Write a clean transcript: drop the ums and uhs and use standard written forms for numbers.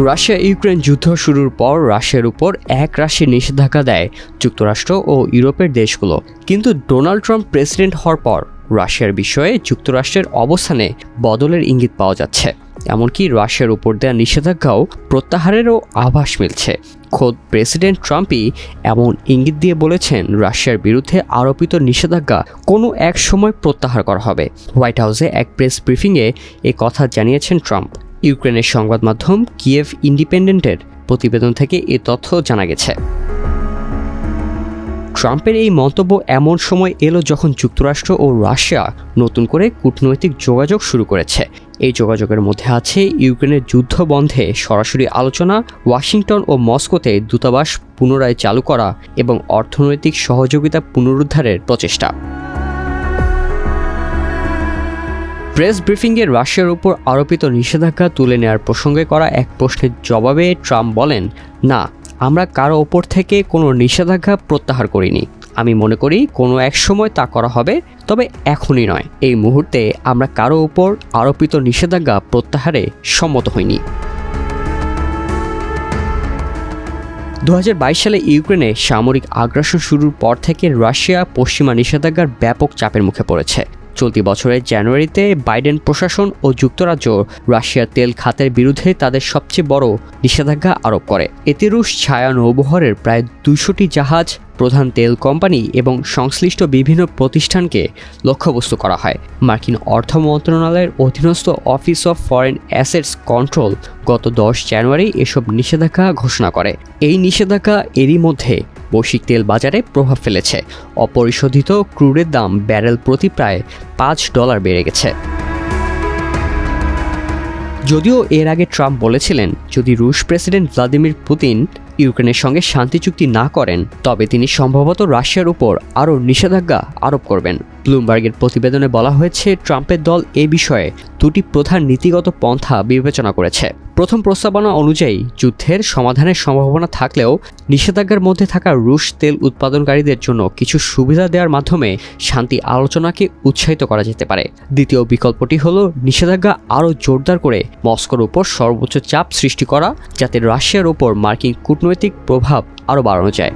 Russia Ukraine যুদ্ধ শুরুর পর রাশিয়ার উপর একরাশি নিষেধাজ্ঞা দেয় যুক্তরাষ্ট্র ও ইউরোপের দেশগুলো। কিন্তু ডোনাল্ড ট্রাম্প প্রেসিডেন্ট হওয়ার পর রাশিয়ার বিষয়ে যুক্তরাষ্ট্রের অবস্থানে বদলের ইঙ্গিত পাওয়া যাচ্ছে। এমনকি রাশিয়ার উপর দেওয়া নিষেধাজ্ঞাও প্রত্যাহারেরও আভাস মিলছে। খোদ প্রেসিডেন্ট ট্রাম্পই এমন ইঙ্গিত দিয়ে বলেছেন রাশিয়ার বিরুদ্ধে আরোপিত নিষেধাজ্ঞা কোনো এক সময় প্রত্যাহার করা হবে। হোয়াইট হাউসে এক প্রেস ব্রিফিংয়ে এ কথা জানিয়েছেন ট্রাম্প। ইউক্রেনের সংবাদ মাধ্যম কিয়েভ ইন্ডিপেন্ডেন্টের প্রতিবেদন থেকে এ তথ্য জানা গেছে। ট্রাম্পের এই মন্তব্য এমন সময় এলো যখন যুক্তরাষ্ট্র ও রাশিয়া নতুন করে কূটনৈতিক যোগাযোগ শুরু করেছে। এই যোগাযোগের মধ্যে আছে ইউক্রেনের যুদ্ধ বন্ধে সরাসরি আলোচনা, ওয়াশিংটন ও মস্কোতে দূতাবাস পুনরায় চালু করা এবং অর্থনৈতিক সহযোগিতা পুনরুদ্ধারের প্রচেষ্টা। প্রেস ব্রিফিংয়ে রাশিয়ার উপর আরোপিত নিষেধাজ্ঞা তুলে নেওয়ার প্রসঙ্গে করা এক প্রশ্নের জবাবে ট্রাম্প বলেন, না, আমরা কারো ওপর থেকে কোনো নিষেধাজ্ঞা প্রত্যাহার করিনি। আমি মনে করি কোনো এক সময় তা করা হবে, তবে এখনই নয়। এই মুহূর্তে আমরা কারো ওপর আরোপিত নিষেধাজ্ঞা প্রত্যাহারে সম্মত হইনি। 2022 সালে ইউক্রেনে সামরিক আগ্রাসন শুরুর পর থেকে রাশিয়া পশ্চিমা নিষেধাজ্ঞার ব্যাপক চাপের মুখে পড়েছে। চলতি বছরের জানুয়ারিতে বাইডেন প্রশাসন ও যুক্তরাজ্য রাশিয়ার তেল খাতের বিরুদ্ধে তাদের সবচেয়ে বড় নিষেধাজ্ঞা আরোপ করে। এতে রুশ ছায়া নৌবহরের প্রায় 200টি জাহাজ, প্রধান তেল কোম্পানি এবং সংশ্লিষ্ট বিভিন্ন প্রতিষ্ঠানকে লক্ষ্যবস্তু করা হয়। মার্কিন অর্থ মন্ত্রণালয়ের অধীনস্থ office of foreign assets control গত 10 জানুয়ারি এসব নিষেধাজ্ঞা ঘোষণা করে। এই নিষেধাজ্ঞা এরই মধ্যে বৈশ্বিক তেল বাজারে প্রভাব ফেলেছে। অপরিশোধিত ক্রুডের দাম ব্যারেল প্রতি প্রায় $5 বেড়ে গেছে। যদিও এর আগে ট্রাম্প বলেছিলেন, যদি রুশ প্রেসিডেন্ট ভ্লাদিমির পুতিন ইউক্রেনের সঙ্গে শান্তি চুক্তি না করেন তবে তিনি সম্ভবত রাশিয়ার উপর আরও নিষেধাজ্ঞা আরোপ করবেন। ব্লুমবার্গের প্রতিবেদনে বলা হয়েছে, ট্রাম্পের দল এ বিষয়ে দুটি প্রধান নীতিগত পন্থা বিবেচনা করেছে। প্রথম প্রস্তাবনা অনুযায়ী যুদ্ধের সমাধানের সম্ভাবনা থাকলেও নিষেধাজ্ঞার মধ্যে থাকা রুশ তেল উৎপাদনকারীদের জন্য কিছু সুবিধা দেওয়ার মাধ্যমে শান্তি আলোচনাকে উৎসাহিত করা যেতে পারে। দ্বিতীয় বিকল্পটি হলো নিষেধাজ্ঞা আরও জোরদার করে মস্কোর উপর সর্বোচ্চ চাপ সৃষ্টি করা, যাতে রাশিয়ার উপর মার্কিন কূটনৈতিক প্রভাব আরও বাড়ানো যায়।